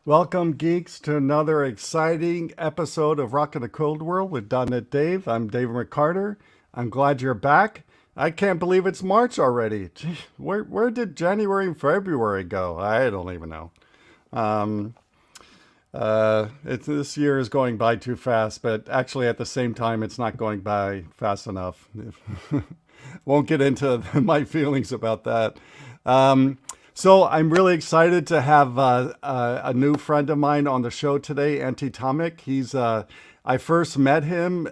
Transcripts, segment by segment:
Welcome, geeks, to another exciting episode of Rockin The Code World with dotNetDave. I'm David McCarter. I'm glad you're back. I can't believe it's March already. Gee, where did January and February go? I don't even know. Um, this year is going by too fast, but actually at the same time, it's not going by fast enough. Won't get into my feelings about that. Um, so I'm really excited to have a new friend of mine on the show today, Ante Tomic. I first met him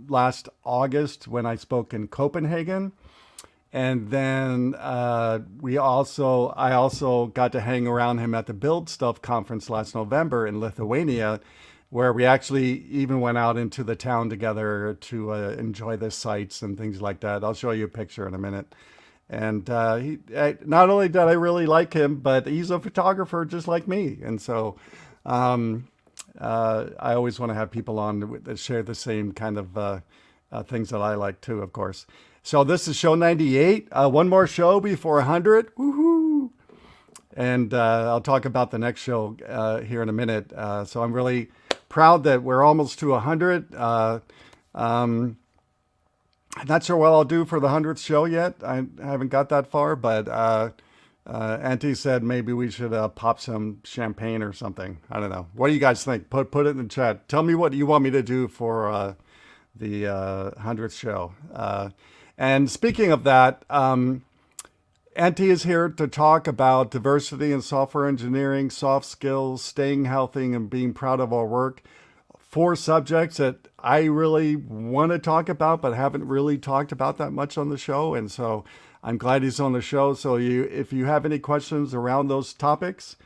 last August when I spoke in Copenhagen. And then I also got to hang around him at the Build Stuff conference last November in Lithuania, where we actually even went out into the town together to enjoy the sights and things like that. I'll show you a picture in a minute. And not only did I really like him, but he's a photographer just like me. And so um, I always want to have people on that share the same kind of things that I like too, of course. So this is show 98. One more show before 100. Woohoo! And I'll talk about the next show here in a minute. So I'm really proud that we're almost to 100. I'm not sure what I'll do for the 100th show yet. I haven't got that far, but Auntie said maybe we should pop some champagne or something. I don't know. What do you guys think? Put it in the chat. Tell me what you want me to do for the 100th show. And speaking of that, Auntie is here to talk about diversity in software engineering, soft skills, staying healthy, and being proud of our work. Four subjects that I really want to talk about, but haven't really talked about that much on the show. And so I'm glad he's on the show. So if you have any questions around those topics,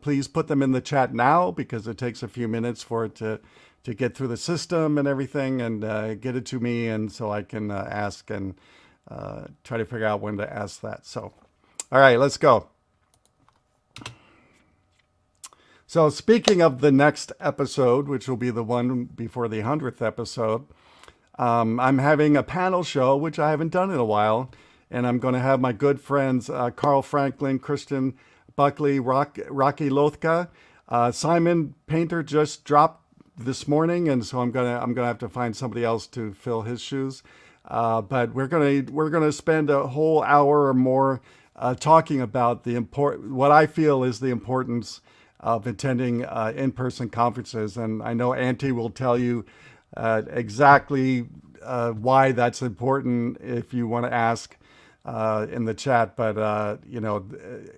please put them in the chat now, because it takes a few minutes for it to get through the system and everything, and get it to me, and so I can ask and try to figure out when to ask that. So, all right, let's go. So speaking of the next episode, which will be the one before the 100th episode, I'm having a panel show, which I haven't done in a while, and I'm going to have my good friends Carl Franklin, Christian Buckley, Rocky Lothka, Simon Painter just dropped this morning, and so I'm gonna have to find somebody else to fill his shoes. But we're gonna spend a whole hour or more talking about what I feel is the importance of attending in-person conferences, and I know Auntie will tell you exactly why that's important if you want to ask in the chat. But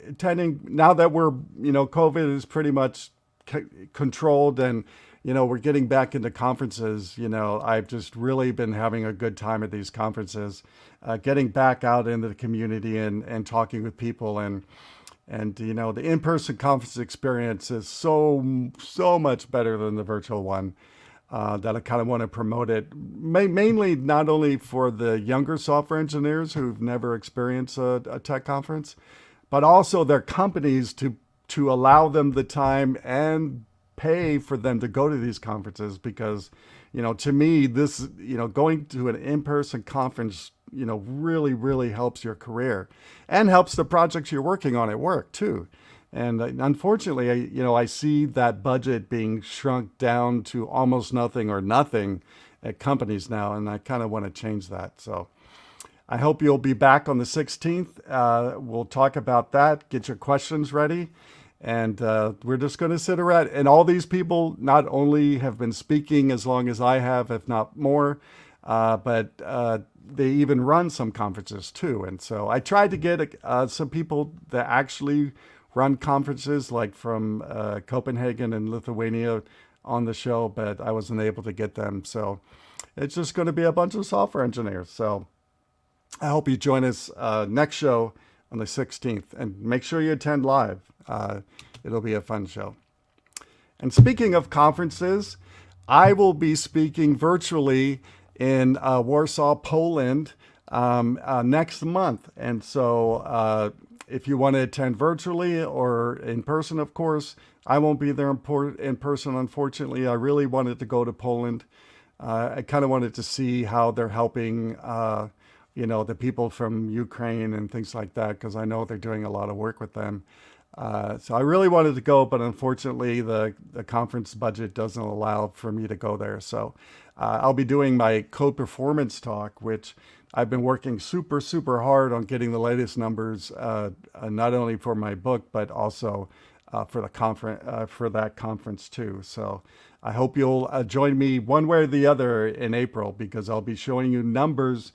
attending, now that COVID is pretty much controlled, and we're getting back into conferences. I've just really been having a good time at these conferences, getting back out into the community and talking with people, and the in-person conference experience is so much better than the virtual one. That I kind of want to promote it, mainly not only for the younger software engineers who've never experienced a tech conference, but also their companies to allow them the time and pay for them to go to these conferences. Because to me, this going to an in-person conference really helps your career and helps the projects you're working on at work too. And unfortunately, I see that budget being shrunk down to almost nothing or nothing at companies now, and I kind of want to change that. So I hope you'll be back on the 16th. We'll talk about that. Get your questions ready. And we're just going to sit around. And all these people not only have been speaking as long as I have, if not more, but they even run some conferences too. And so I tried to get some people that actually run conferences, like from Copenhagen and Lithuania, on the show, but I wasn't able to get them. So it's just going to be a bunch of software engineers. So I hope you join us next show on the 16th, and make sure you attend live. It'll be a fun show. And speaking of conferences, I will be speaking virtually in Warsaw, Poland next month. And so if you want to attend virtually or in person, of course, I won't be there in person, unfortunately. I really wanted to go to Poland. I kind of wanted to see how they're helping the people from Ukraine and things like that, because I know they're doing a lot of work with them. So I really wanted to go, but unfortunately the conference budget doesn't allow for me to go there. So I'll be doing my code performance talk, which I've been working super, super hard on getting the latest numbers, not only for my book, but also for the conference, for that conference too. So I hope you'll join me one way or the other in April, because I'll be showing you numbers,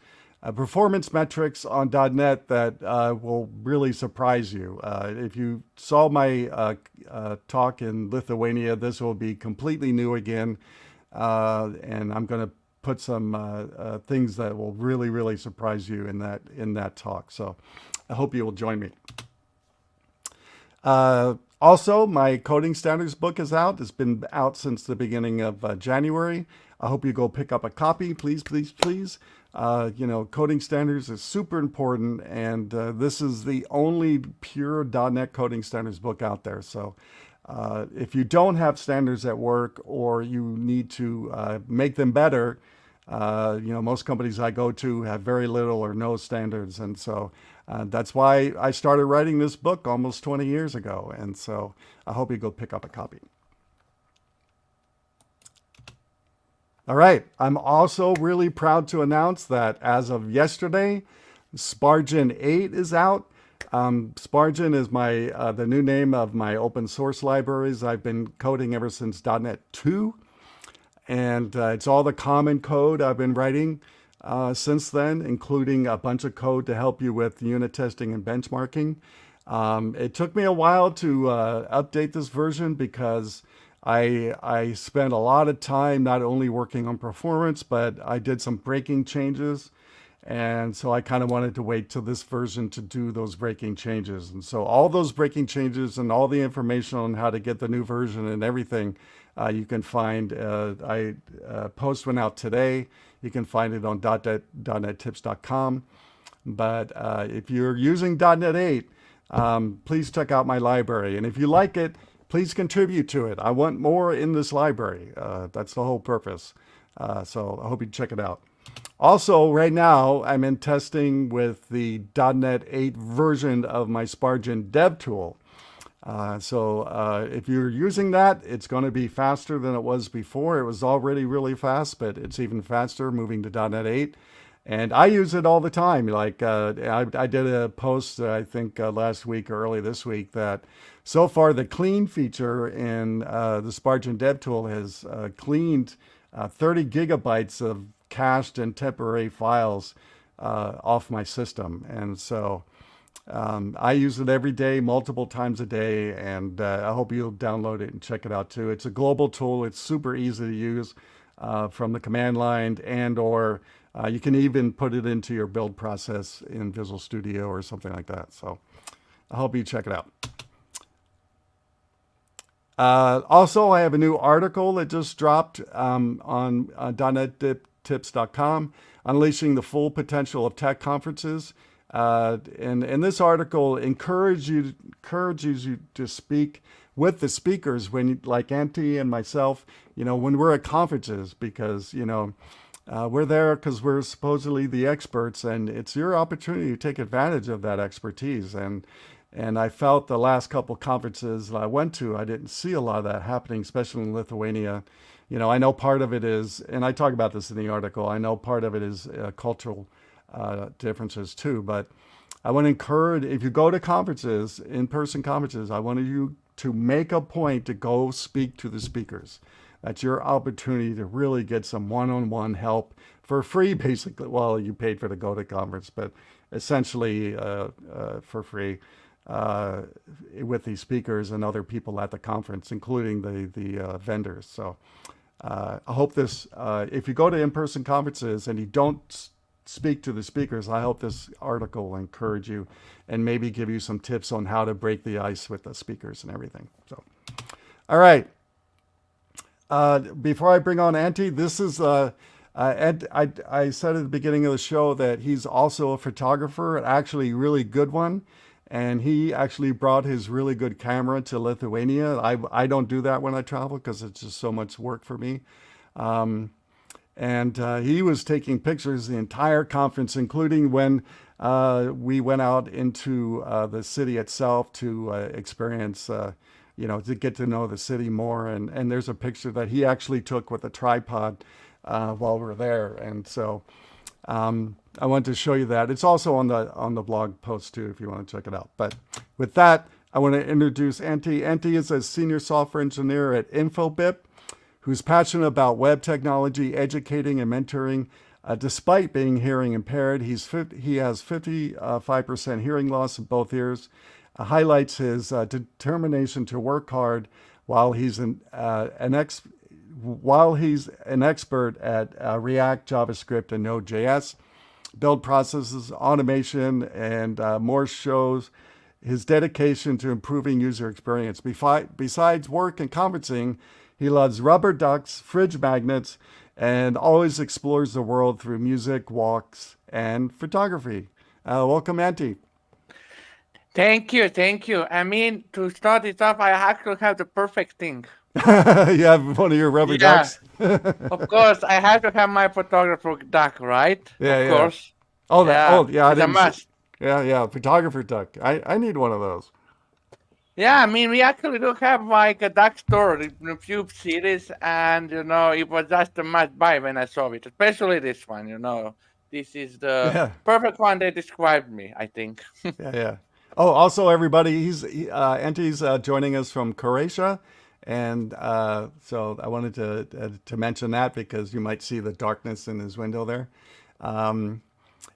performance metrics on .NET that will really surprise you. If you saw my talk in Lithuania, this will be completely new again. And I'm going to put some things that will really, really surprise you in that talk. So I hope you will join me. Also, my coding standards book is out. It's been out since the beginning of January. I hope you go pick up a copy, please, please, please. Coding standards is super important, and this is the only pure .NET coding standards book out there. So if you don't have standards at work, or you need to make them better, most companies I go to have very little or no standards. And so that's why I started writing this book almost 20 years ago. And so I hope you go pick up a copy. All right. I'm also really proud to announce that as of yesterday, Spargin 8 is out. Spargin is the new name of my open source libraries. I've been coding ever since .NET 2. And it's all the common code I've been writing since then, including a bunch of code to help you with unit testing and benchmarking. It took me a while to update this version, because I spent a lot of time not only working on performance, but I did some breaking changes. And so I kind of wanted to wait till this version to do those breaking changes. And so all those breaking changes and all the information on how to get the new version and everything, you can find. I post one out today. You can find it on dotnettips.com. But if you're using .NET 8, please check out my library. And if you like it, please contribute to it. I want more in this library. That's the whole purpose. So I hope you check it out. Also, right now, I'm in testing with the .NET 8 version of my Spargin dev tool. So if you're using that, it's going to be faster than it was before. It was already really fast, but it's even faster moving to .NET 8. And I use it all the time. Like I did a post, I think last week or early this week, that so far the clean feature in the Spargin dev tool has cleaned 30 gigabytes of cached and temporary files off my system. And so I use it every day, multiple times a day, and I hope you'll download it and check it out too. It's a global tool. It's super easy to use from the command line, or you can even put it into your build process in Visual Studio or something like that. So I hope you check it out. Also, I have a new article that just dropped on dotnettips.com, Unleashing the Full Potential of Tech Conferences. And this article encourages you to speak with the speakers when, like Ante and myself, when we're at conferences, because, we're there because we're supposedly the experts, and it's your opportunity to take advantage of that expertise. And I felt the last couple conferences that I went to, I didn't see a lot of that happening, especially in Lithuania. I know part of it is, and I talk about this in the article, I know part of it is cultural differences too. But I want to encourage, if you go to conferences, in-person conferences, I want you to make a point to go speak to the speakers. That's your opportunity to really get some one-on-one help for free, basically. Well, you paid for the go to conference, but essentially for free with these speakers and other people at the conference, including the vendors. So I hope this, if you go to in-person conferences and you don't speak to the speakers, I hope this article will encourage you and maybe give you some tips on how to break the ice with the speakers and everything. So, all right. Before I bring on Ante, this is, I said at the beginning of the show that he's also a photographer, actually a really good one. And he actually brought his really good camera to Lithuania. I don't do that when I travel because it's just so much work for me. And he was taking pictures the entire conference, including when we went out into the city itself to experience, to get to know the city more. And there's a picture that he actually took with a tripod while we're there. And so I wanted to show you that. It's also on the blog post too, if you want to check it out. But with that, I want to introduce Ante. Ante is a senior software engineer at Infobip, who's passionate about web technology, educating and mentoring. Despite being hearing impaired, he has 55% hearing loss in both ears. Highlights his determination to work hard while he's an expert at React, JavaScript, and Node.JS, build processes, automation, and more shows his dedication to improving user experience. Besides work and conferencing, he loves rubber ducks, fridge magnets, and always explores the world through music, walks, and photography. Welcome, Ante. Thank you, thank you. I mean, to start it off, I actually have the perfect thing. You have one of your rubber Yeah, ducks? of course, I have to have my photographer duck, right? Yeah, Of yeah. course. Oh, Yeah, yeah, I it's a didn't see. must. Yeah, photographer duck. I need one of those. Yeah, I mean, we actually do have like a duck store in a few cities, and it was just a must buy when I saw it, especially this one. This is the Yeah, perfect one they described me, I think. yeah. Oh, also everybody, Ante's joining us from Croatia, and so I wanted to mention that because you might see the darkness in his window there. Um,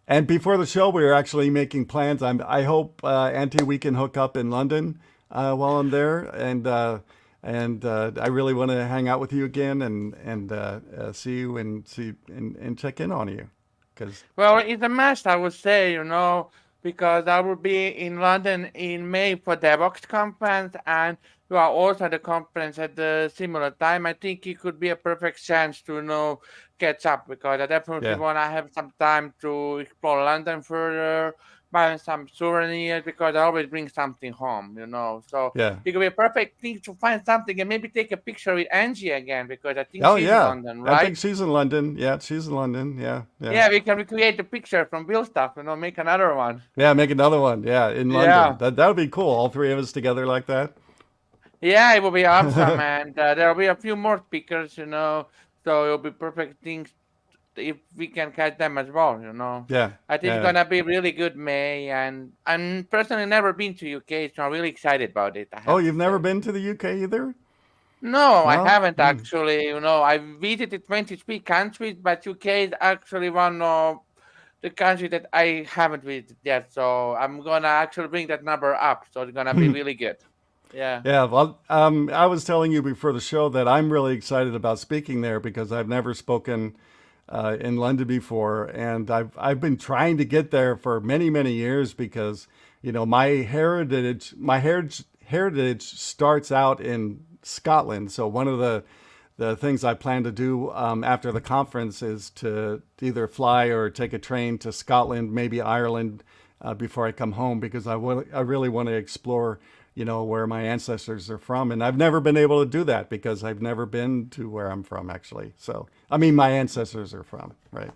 and before the show, we were actually making plans. I hope Ante, we can hook up in London while I'm there, and I really want to hang out with you again and see you and check in on you, because Well, it's a must, I would say, because I will be in London in May for DevOps conference, and you are also at the conference at the similar time. I think it could be a perfect chance to catch up because I definitely yeah, want to have some time to explore London further, buy some souvenirs because I always bring something home. So yeah. it could be a perfect thing to find something and maybe take a picture with Angie again because I think Oh she's in yeah, London, I think right? she's in London. Yeah, she's in London. Yeah, yeah, Yeah, we can recreate the picture from Bill stuff, make another one. yeah. Make another one. Yeah, in London. Yeah. That would be cool. All three of us together like that. Yeah, it will be awesome, and there will be a few more speakers, so it'll be perfect things if we can catch them as well. Yeah, I think it's yeah. gonna be really good May, and I'm personally never been to UK, so I'm really excited about it. I Oh, have to you've never say. been to the UK either? No, I No. haven't actually. I visited 23 countries, but UK is actually one of the countries that I haven't visited yet. So I'm gonna actually bring that number up. So it's gonna be really good. Yeah. Yeah, well, I was telling you before the show that I'm really excited about speaking there because I've never spoken in London before, and I've been trying to get there for many years because my heritage starts out in Scotland. So one of the things I plan to do after the conference is to either fly or take a train to Scotland, maybe Ireland, before I come home because I really want to explore, where my ancestors are from, and I've never been able to do that because I've never been to where I'm from actually. So I mean, my ancestors are from, right?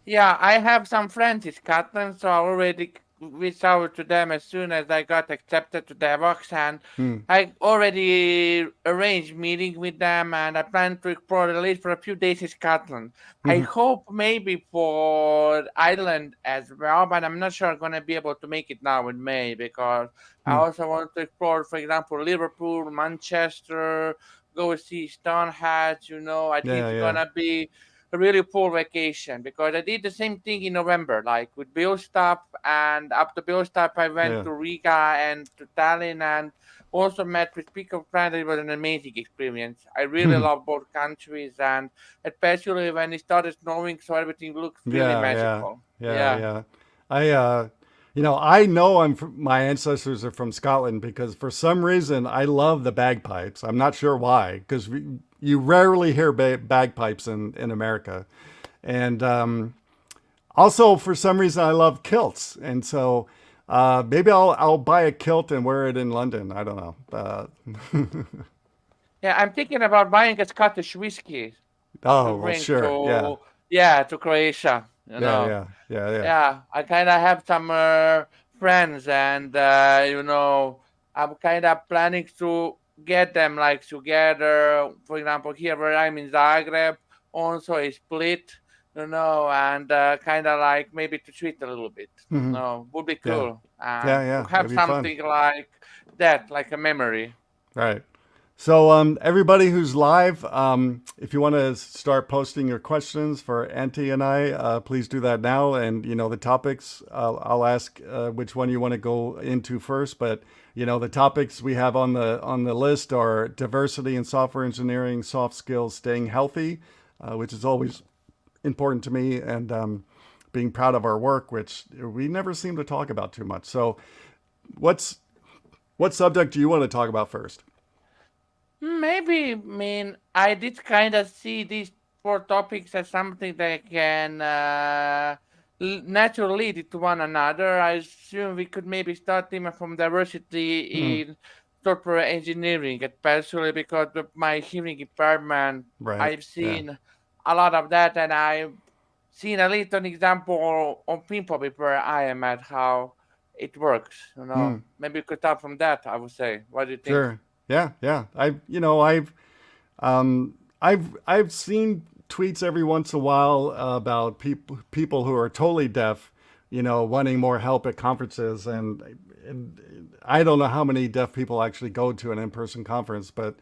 Yeah, I have some friends in Scotland, so I already reached out to them as soon as I got accepted to DevOps, and Hmm. I already arranged meeting with them, and I plan to explore at least for a few days in Scotland. I hope maybe for Ireland as well, but I'm not sure I'm gonna be able to make it now in May because I also want to explore, for example, Liverpool, Manchester, go see Stonehenge. I think Yeah, it's yeah. gonna be a really full vacation because I did the same thing in November, like with Bill Stop. And after Bill Stop, I went Yeah. to Riga and to Tallinn and also met with Speaker Friend. It was an amazing experience. I really love both countries, and especially when it started snowing, so everything looks really Yeah, yeah, magical. yeah, Yeah. yeah. I know my ancestors are from Scotland because for some reason I love the bagpipes. I'm not sure why, because you rarely hear bagpipes in America, and also for some reason I love kilts, and so maybe I'll buy a kilt and wear it in London. I don't know. Yeah, I'm thinking about buying a Scottish whiskey to Oh well, bring sure, yeah. to Croatia. you Yeah, know. yeah, yeah, yeah. Yeah, I kind of have some friends, and I'm kind of planning to get them like together. For example, here where I'm in Zagreb, also a split, and kind of like maybe to treat a little bit. Hmm. No, would be Yeah, cool, and yeah, to yeah. have It'd be fun. something like that, like a memory. Right. So, everybody who's live, if you want to start posting your questions for Auntie and I, please do that now. And the topics, I'll ask which one you want to go into first. But the topics we have on the list are diversity in software engineering, soft skills, staying healthy, which is always important to me, and being proud of our work, which we never seem to talk about too much. So, what's what subject do you want to talk about first? Maybe, I mean, I did kind of see these four topics as something that can naturally lead to one another. I assume we could maybe start even from Hmm. diversity in software engineering, especially because of my hearing impairment. Right. I've Yeah. seen a lot of that, and I've seen a little example on Infobip where I am at how it works. Hmm. Maybe we could start from that. I would say. What do you think? Sure. Yeah. Yeah. I've seen tweets every once in a while about people who are totally deaf, wanting more help at conferences, and I don't know how many deaf people actually go to an in-person conference, but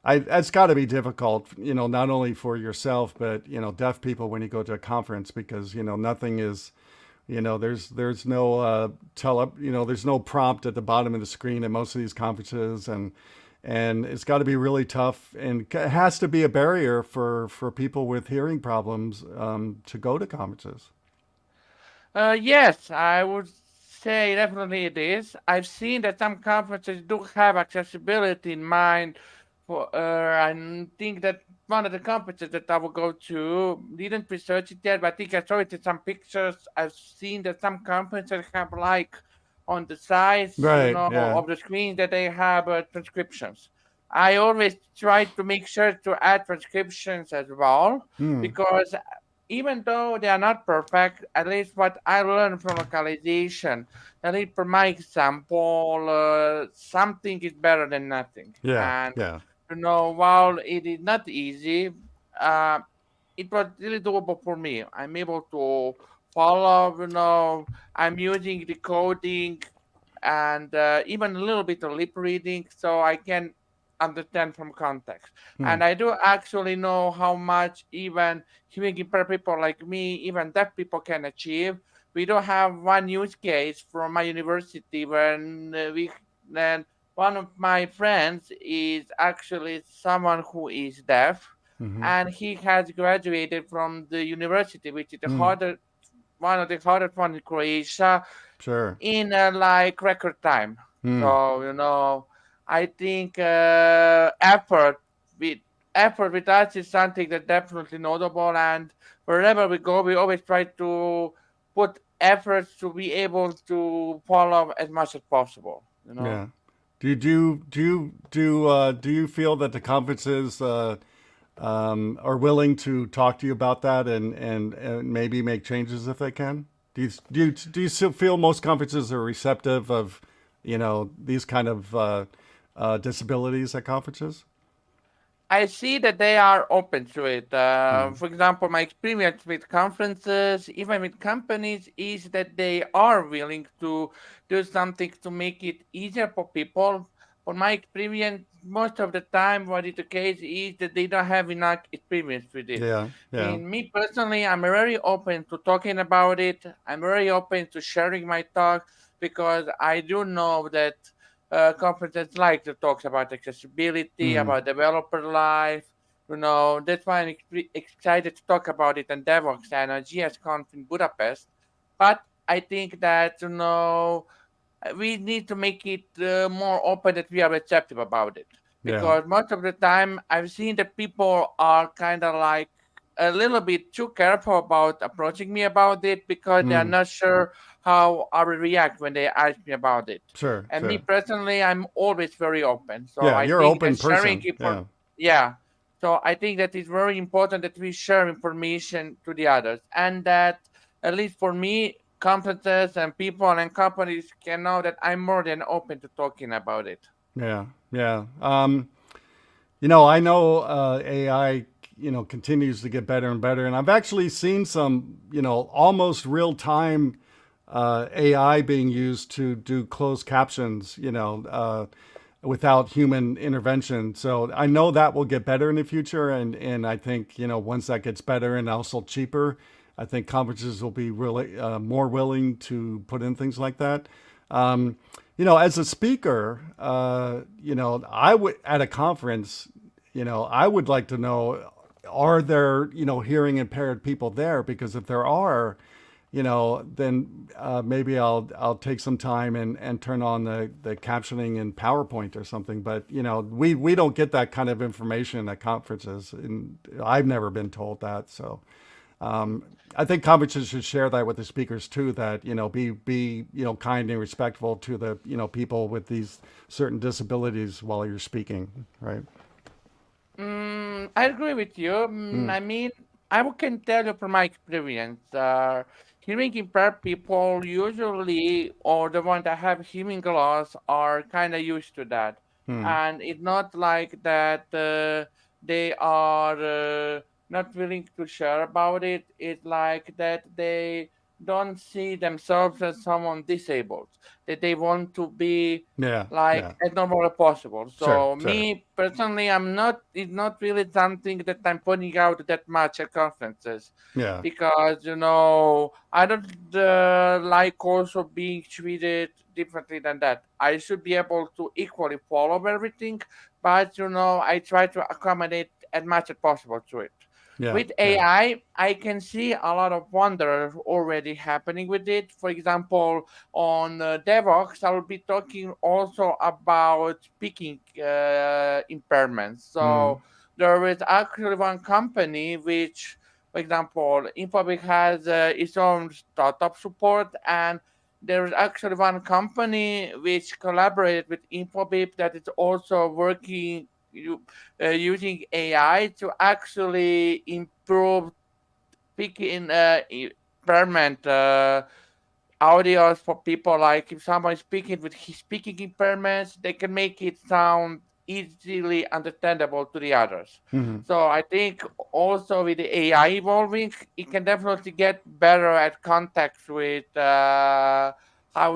it's got to be difficult, not only for yourself, but deaf people when you go to a conference, because nothing is, there's no there's no prompt at the bottom of the screen at most of these conferences, and it's got to be really tough, and it has to be a barrier for people with hearing problems to go to conferences. Yes, I would say definitely it is. I've seen that some conferences do have accessibility in mind. I think that one of the conferences that I will go to didn't research it yet, but I think I saw it in some pictures. I've seen that some conferences have like on the sides, Right. Yeah. of the screen that they have transcriptions. I always try to make sure to add transcriptions as well Hmm. because even though they are not perfect, at least what I learned from localization, at least for my example, something is better than nothing. Yeah. And Yeah. while it is not easy, uh, it was really doable for me. I'm able to follow, I'm using the coding and even a little bit of lip reading so I can understand from context. Hmm. And I do actually know how much even hearing impaired people like me, even deaf people can achieve. We do have one use case from my university when then one of my friends is actually someone who is deaf, Hmm. and he has graduated from the university, which is Hmm. one of the hardest one in Croatia, Sure. in like record time. Hmm. So I think with effort with us is something that definitely notable, and wherever we go, we always try to put efforts to be able to follow as much as possible. Yeah. Do you feel that the conferences are willing to talk to you about that, and maybe make changes if they can? Do you still feel most conferences are receptive of these kind of disabilities at conferences? I see that they are open to it. Hmm. For example, my experience with conferences, even with companies, is that they are willing to do something to make it easier for people. For my experience, most of the time, what is the case is that they don't have enough experience with it. Yeah. Yeah. In me personally, I'm very open to talking about it. I'm very open to sharing my talk because I do know that conferences like to talk about accessibility, Hmm. about developer life. That's why I'm excited to talk about it on DevOps and on GSConf in Budapest. But I think that we need to make it more open that we are receptive about it, Yeah. because most of the time I've seen that people are kind of like a little bit too careful about approaching me about it because they are Hmm. not sure how I will react when they ask me about it. Sure. And me Sure. personally, I'm always very open, so Yeah. I You're an think that open sharing person. it, Yeah. yeah, so I think that it's very important that we share information to the others, and that at least for me, conferences and people and companies can know that I'm more than open to talking about it. Yeah, yeah. I know AI, continues to get better and better, and I've actually seen some, almost real time AI being used to do closed captions, without human intervention. So I know that will get better in the future, and I think once that gets better and also cheaper, I think conferences will be really more willing to put in things like that. Um, as a speaker, I would at a conference, I would like to know, are there, hearing impaired people there? Because if there are, then maybe I'll take some time and turn on the captioning in PowerPoint or something. But we don't get that kind of information at conferences, and I've never been told that. So I think conferences should share that with the speakers too. That be kind and respectful to the people with these certain disabilities while you're speaking, right? I agree with you. Mm. I mean, can tell you from my experience, hearing impaired people usually, or the ones that have hearing loss, are kind of used to that. Mm. And it's not like that they are not willing to share about it. It's like that they don't see themselves as someone disabled, that they want to be Yeah, like yeah, as normal as possible. sure, So sure. me personally, it's not really something that I'm putting out that much at conferences, Yeah. because I don't like also being treated differently than that. I should be able to equally follow everything, but I try to accommodate as much as possible to it. Yeah, With yeah. AI, I can see a lot of wonder already happening with it. For example, on DevOps, I will be talking also about speaking impairments. Mm. So there is actually one company which, for example, Infobip has its own startup support, and there is actually one company which collaborated with Infobip that is also working using AI to actually improve speaking impairment audios for people. Like if someone is speaking with his speaking impairments, they can make it sound easily understandable to the others. Hmm. So I think also with the AI evolving, it can definitely get better at context with how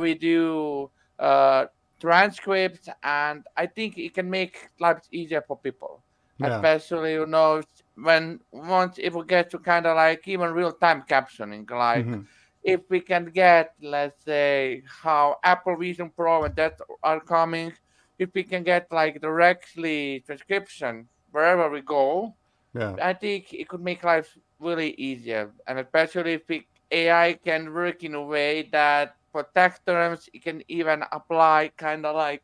we do uh, transcripts, and I think it can make life easier for people, Yeah. especially when once it will get to kind of like even real time captioning, like Hmm. if we can get, let's say, how Apple Vision Pro and that are coming, if we can get like directly transcription wherever we go, Yeah. I think it could make life really easier. And especially if AI can work in a way that for text terms, it can even apply kind of like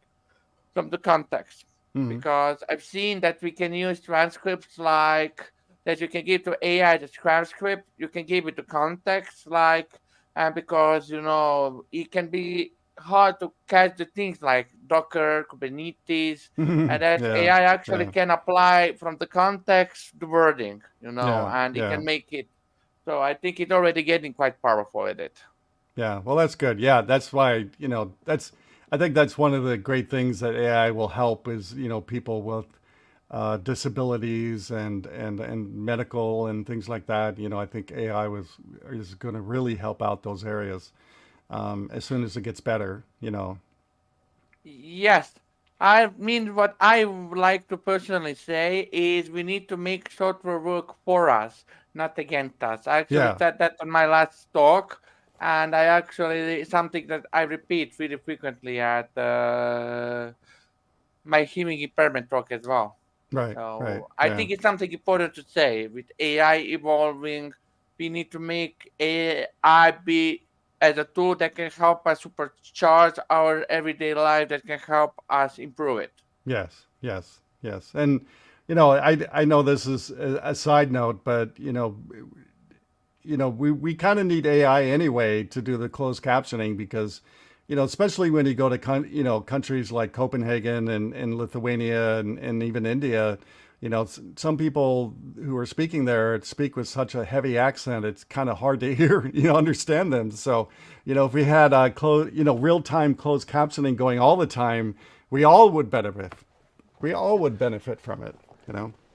from the context. Hmm. Because I've seen that we can use transcripts like that you can give to AI the transcript, you can give it the context, like, and because it can be hard to catch the things like Docker, Kubernetes, and that Yeah. AI actually Yeah. can apply from the context the wording, Yeah. and it Yeah. can make it. So I think it's already getting quite powerful at it. Yeah. Well, that's good. Yeah. That's why, I think that's one of the great things that AI will help is, people with disabilities and medical and things like that. I think AI is going to really help out those areas as soon as it gets better. Yes. I mean, what I would like to personally say is we need to make software work for us, not against us. I actually Yeah. said that on my last talk, and I actually, it's something that I repeat really frequently at my hearing impairment talk as well. Right. Right. So I Yeah. think it's something important to say. With AI evolving, we need to make AI be as a tool that can help us supercharge our everyday life, that can help us improve it. Yes, yes, yes. And I know this is a side note, but we kind of need AI anyway to do the closed captioning because especially when you go to countries like Copenhagen and Lithuania and even India, some people who are speaking there speak with such a heavy accent, it's kind of hard to hear, understand them. So, if we had real-time closed captioning going all the time, we all would benefit. We all would benefit from it.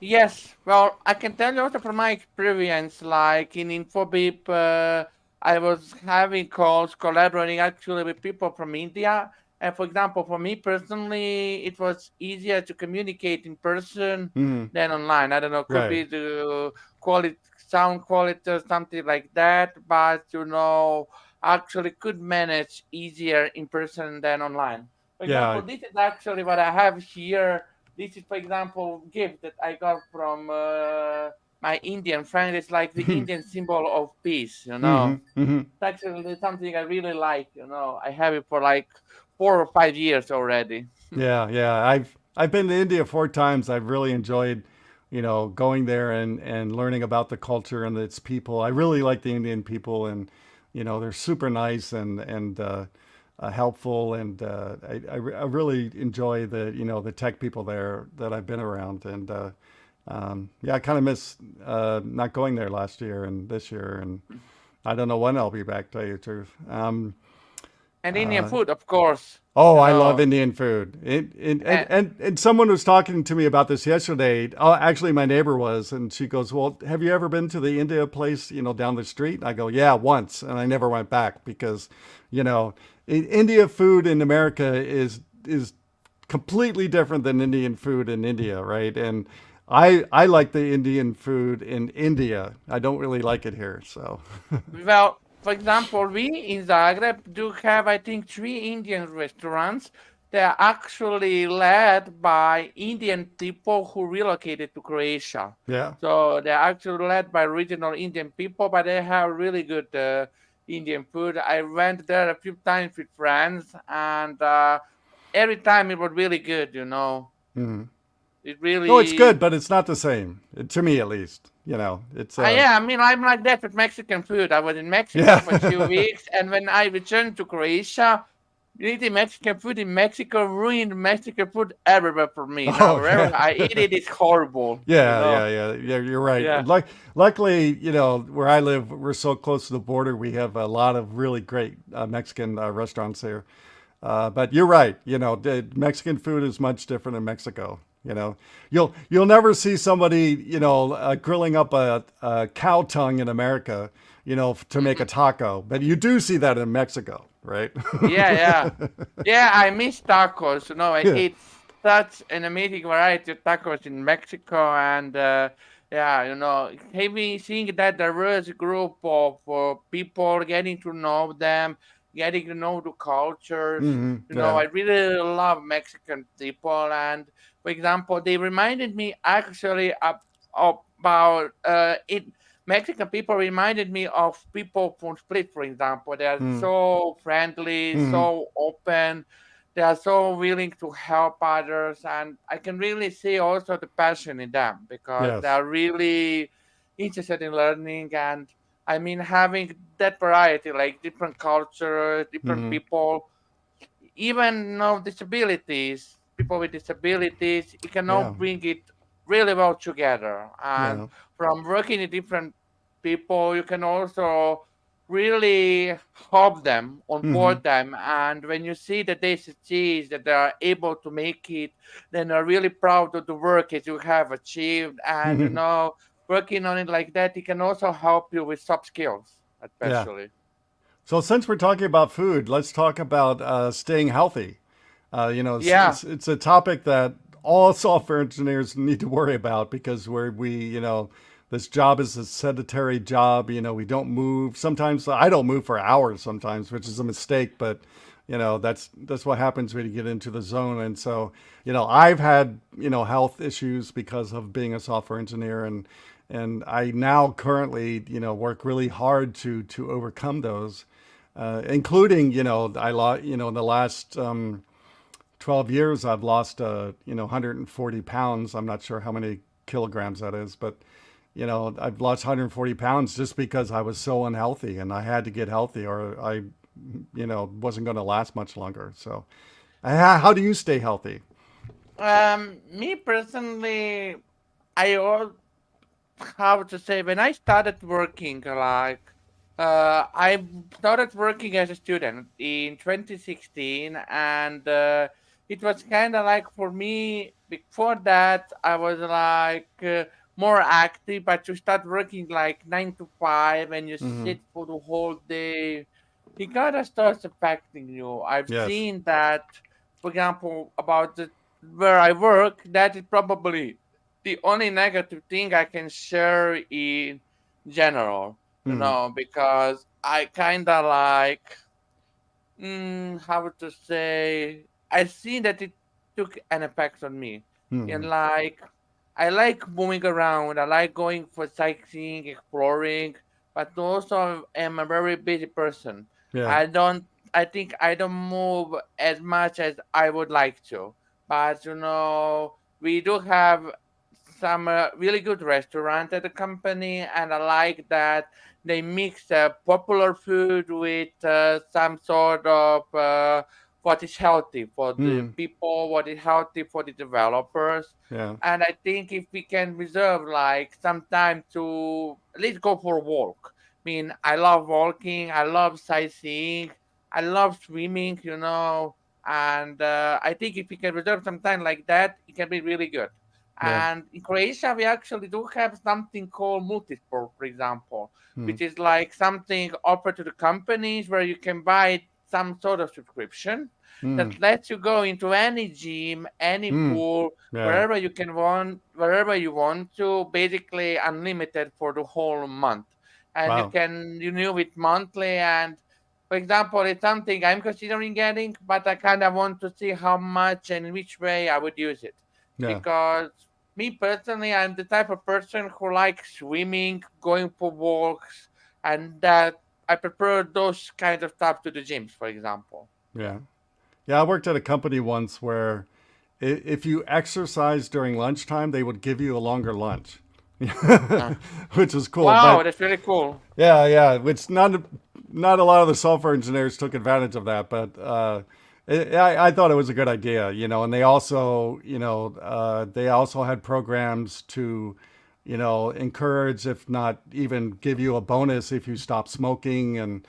Yes, well, I can tell you also from my experience, like in Infobip, I was having calls collaborating actually with people from India. And for example, for me personally, it was easier to communicate in person Mhm. than online. I don't know, could Right. be the quality, sound quality or something like that, but actually could manage easier in person than online. For Yeah. example, this is actually what I have here. This is, for example, gift that I got from my Indian friend. It's like the Indian symbol of peace. Hmm. Hmm. It's actually something I really like. I have it for like 4 or 5 years already. Yeah. I've been to India 4 times. I've really enjoyed, going there and learning about the culture and its people. I really like the Indian people, and they're super nice and helpful, and I really enjoy the tech people there that I've been around, and yeah, I kind of miss not going there last year and this year, and I don't know when I'll be back. To tell you the truth. And Indian Uh, food, of course. Oh, You I love know, Indian food. And, and, and, and someone was talking to me about this yesterday. Oh, actually, my neighbor was, and she goes, "Well, have you ever been to the India place, down the street?" I go, "Yeah, once," and I never went back because, India food in America is completely different than Indian food in India, right? And I like the Indian food in India. I don't really like it here, so. well, for example, we in Zagreb do have, I think, 3 Indian restaurants. They're actually led by Indian people who relocated to Croatia. Yeah. So they're actually led by original Indian people, but they have really good Indian food. I went there a few times with friends, and every time it was really good. Mhm. It No, it's really. good, but it's not the same, to me at least. It's Yeah, I mean, I'm like that with Mexican food. I was in Mexico for a few yeah. weeks, and when I returned to Croatia, eating Mexican food in Mexico ruined Mexican food everywhere for me. Now, Oh wherever yeah. I eat it, it's horrible. Yeah. You're right. Yeah. Luckily, where I live, we're so close to the border. We have a lot of really great Mexican restaurants here. But you're right. The Mexican food is much different in Mexico. You'll never see somebody grilling up a cow tongue in America, to make a Mhm. taco. But you do see that in Mexico, right? Yeah. Yeah, I miss tacos. I Yeah. ate such an amazing variety of tacos in Mexico, and yeah, seeing that diverse group of people, getting to know them, getting to know the cultures. I Yeah. really love Mexican people, and for example, they reminded me actually about it. Mexican people reminded me of people from Split, for example. They are Mm. so friendly, Hmm. so open. They are so willing to help others, and I can really see also the passion in them because they Yes. are really interested in learning. And I mean, having that variety, like different cultures, different Hmm. people, even disabilities, people with disabilities, it can all Yeah. bring it really well together. And Yeah. from working with different people, you can also really help them, Hmm. onboard them. And when you see that they succeed, that they are able to make it, then are really proud of the work that you have achieved. And working on it like that, it can also help you with soft skills, Yeah. especially. So since we're talking about food, let's talk about staying healthy. Yeah. It's a topic that all software engineers need to worry about because this job is a sedentary job. We don't move. Sometimes I don't move for hours sometimes, which is a mistake, but that's what happens when you get into the zone. And so, I've had, health issues because of being a software engineer, and I now currently, work really hard to overcome those, including, in the last 12 years, I've lost, 140 pounds. I'm not sure how many kilograms that is, but, I've lost 140 pounds just because I was so unhealthy and I had to get healthy or I, wasn't going to last much longer. So, how do you stay healthy? Me personally, how to say, when I started working, I started working as a student in 2016, and it was kind of like for me. Before that, I was more active, but you start working like 9 to 5, and you Mm-hmm. sit for the whole day. It kind of starts affecting you. I've Yes. seen that, for example, about where I work. That is probably the only negative thing I can share in general, Mm-hmm. because I kind of how to say, I see that it took an effect on me. Mm-hmm. And I like moving around, I like going for sightseeing, exploring, but also am a very busy person. Yeah. I don't, I think I don't move as much as I would like to. But we do have some really good restaurant at the company, and I like that they mix popular food with some sort of what is healthy for the Mm-hmm. people, what is healthy for the developers. Yeah. And I think if we can reserve like some time to at least go for a walk. I mean, I love walking, I love sightseeing, I love swimming, and I think if we can reserve some time like that, it can be really good. Yeah. And in Croatia, we actually do have something called multisport, for example, Mm-hmm. which is like something offered to the companies where you can buy some sort of subscription Mm-hmm. that lets you go into any gym, any Mm-hmm. pool, Yeah. wherever you want to, basically unlimited for the whole month. And you Wow. can renew it monthly. And for example, it's something I'm considering getting, but I kind of want to see how much and in which way I would use it. Yeah. Because me personally, I'm the type of person who likes swimming, going for walks, and that I prefer those kind of stuff to the gyms, for example. Yeah. Yeah. I worked at a company once where if you exercise during lunchtime, they would give you a longer lunch, Uh, which is cool. wow, But that's really cool. yeah, yeah, which not a lot of the software engineers took advantage of that, but I thought it was a good idea, and they also had programs to, encourage, if not even give you a bonus if you stop smoking and,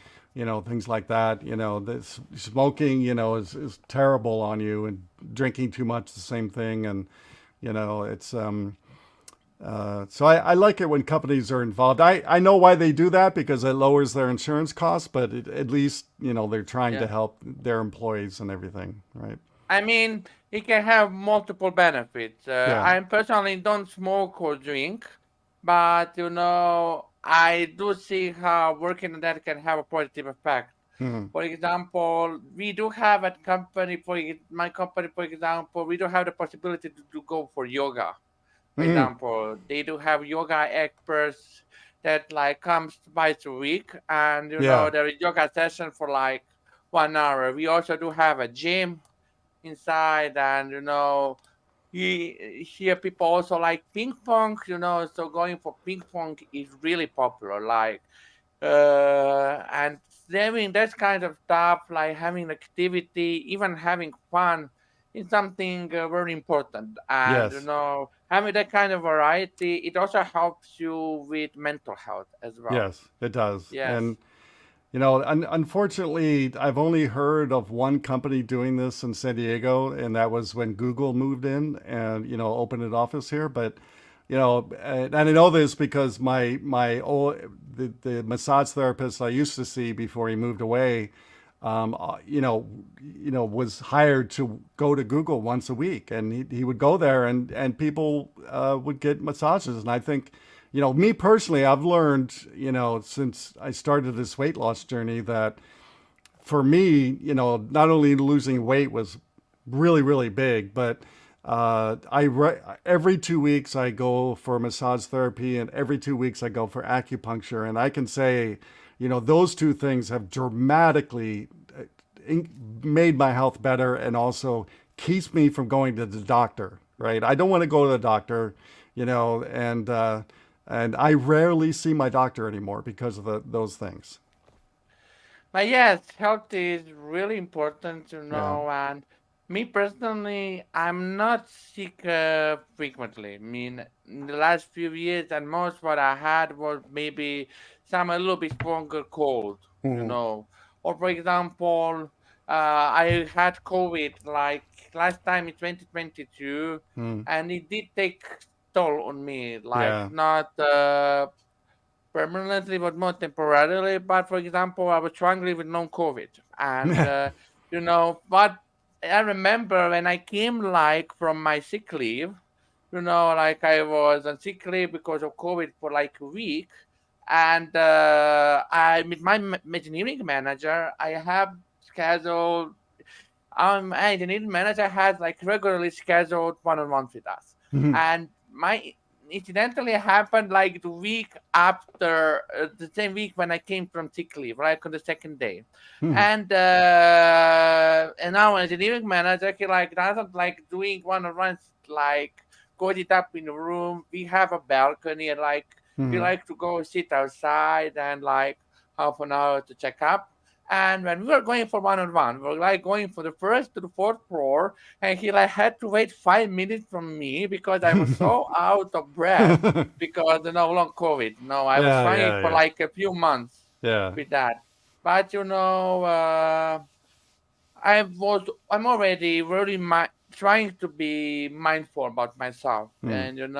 things like that. This smoking, is terrible on you, and drinking too much, the same thing. And, it's, so I like it when companies are involved. I know why they do that, because it lowers their insurance costs, but at least, they're trying to Yeah. help their employees and everything, right? I mean, it can have multiple benefits. Yeah. I personally don't smoke or drink, but I do see how working on that can have a positive effect. Hmm. For example, we do have at company, my company, for example, we do have the possibility to go for yoga. For Hmm. example, they do have yoga experts that like comes twice a week, and Yeah. there is yoga session for like 1 hour. We also do have a gym inside, and here people also like ping pong. So going for ping pong is really popular. And having that kind of stuff, like having activity, even having fun, is something very important. And Yes. having that kind of variety, it also helps you with mental health as well. Yes, it does. Yes. And unfortunately, I've only heard of one company doing this in San Diego, and that was when Google moved in and opened an office here. But and I know this because the massage therapist I used to see before he moved away, was hired to go to Google once a week, and he would go there, and people would get massages. And I think, me personally, I've learned, since I started this weight loss journey, that for me, not only losing weight was really, really big, but every 2 weeks I go for massage therapy, and every 2 weeks I go for acupuncture. And I can say, those two things have dramatically made my health better, and also keeps me from going to the doctor, right? I don't want to go to the doctor, and I rarely see my doctor anymore because of those things. But yes, health is really important, Yeah. and Me personally, I'm not sick frequently. I mean, in the last few years, at most what I had was maybe some a little bit stronger cold, you Mhm. know. Or for example, I had COVID like last time in 2022, Mm. and it did take toll on me. Like Yeah. not permanently, but more temporarily. But for example, I was struggling with long COVID, and but I remember when I came like from my sick leave, like I was on sick leave because of COVID for like a week, and I with my engineering manager, I have scheduled. My engineering manager has like regularly scheduled one-on-ones with us, Mhm. and my incidentally happened like the week after the same week when I came from sick leave, like on the second day, Mhm. and now engineering manager he like doesn't like doing one-on-ones like got it up in the room. We have a balcony and like we Mhm. like to go sit outside and like half an hour to check up. And when we were going for one-on-one, we were like going for the first to the fourth floor, and he like had to wait 5 minutes from me because I was so out of breath because long COVID. No, I was Yeah, trying yeah, for yeah. like a few months Yeah. with that. But I'm already really trying to be mindful about myself, Mm. and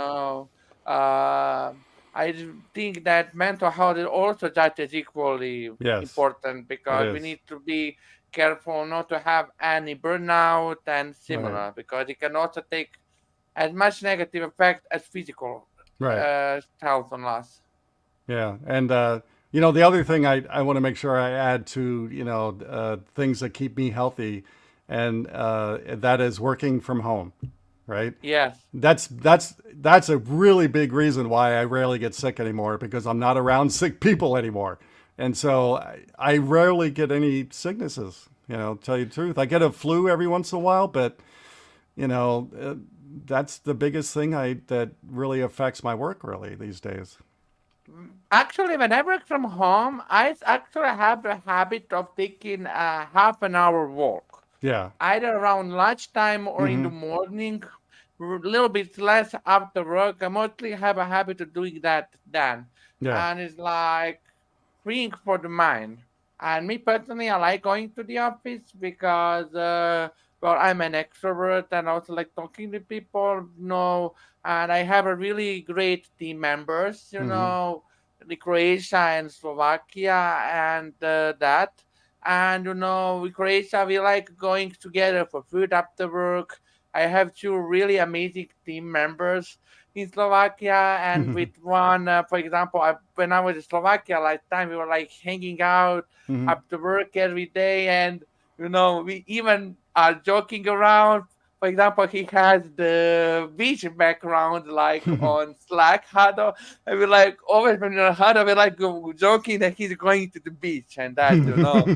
uh, I think that mental health is also just as equally Yes, important it because we is. need to be careful not to have any burnout and Right. similar because it can also take as much negative effect as physical Right. health on us. Yeah. And the other thing I want to make sure I add to, things that keep me healthy, and that is working from home, right? Yes. That's a really big reason why I rarely get sick anymore, because I'm not around sick people anymore. And so I rarely get any sicknesses, tell you the truth. I get a flu every once in a while, but you know, uh, that's the biggest thing that really affects my work really these days. Actually, when I work from home, actually have the habit of taking a half an hour walk, Yeah. either around lunchtime or in the Hmm. morning, a little bit less after work. I mostly have a habit of doing that then. Yeah. And it's like freeing for the mind. And me personally, I like going to the office because, I'm an extrovert and also like talking to people, and I have a really great team members, Hmm. the Croatia and Slovakia and that. And, with Croatia, we like going together for food after work. I have two really amazing team members in Slovakia, and Hmm. with one, for example, when I was in Slovakia last time, we were like hanging out Hmm. after work every day, and we even are joking around. For example, he has the beach background like on Slack huddle, and we're like always when you're huddle, we're like joking that he's going to the beach and that, So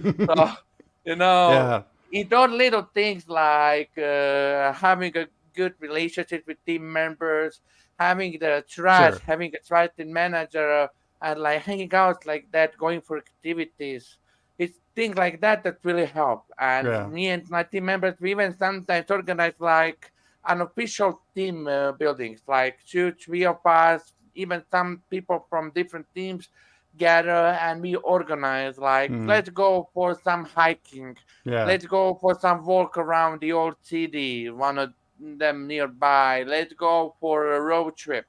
you know, Yeah. in those little things like having a good relationship with team members, having the trust, Sure. having a trusted manager, and like hanging out like that, going for activities. It's things like that that really help. And Yeah. me and my team members, we even sometimes organize like unofficial team buildings, like two, three of us, even some people from different teams gather and we organize like Hmm. let's go for some hiking, Yeah. let's go for some walk around the old city, one of them nearby, let's go for a road trip.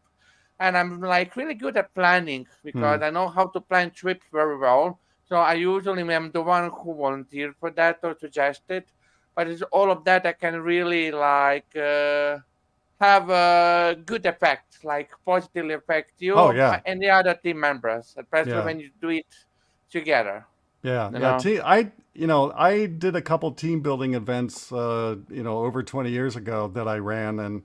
And I'm like really good at planning Hmm. because I know how to plan trips very well. So I usually am the one who volunteered for that or suggested, but it's all of that I can really like have a good effect, like positively affect you Oh or yeah. any other team members, especially Yeah. when you do it together. Yeah. You Yeah. know. I did a couple team building events, over 20 years ago that I ran,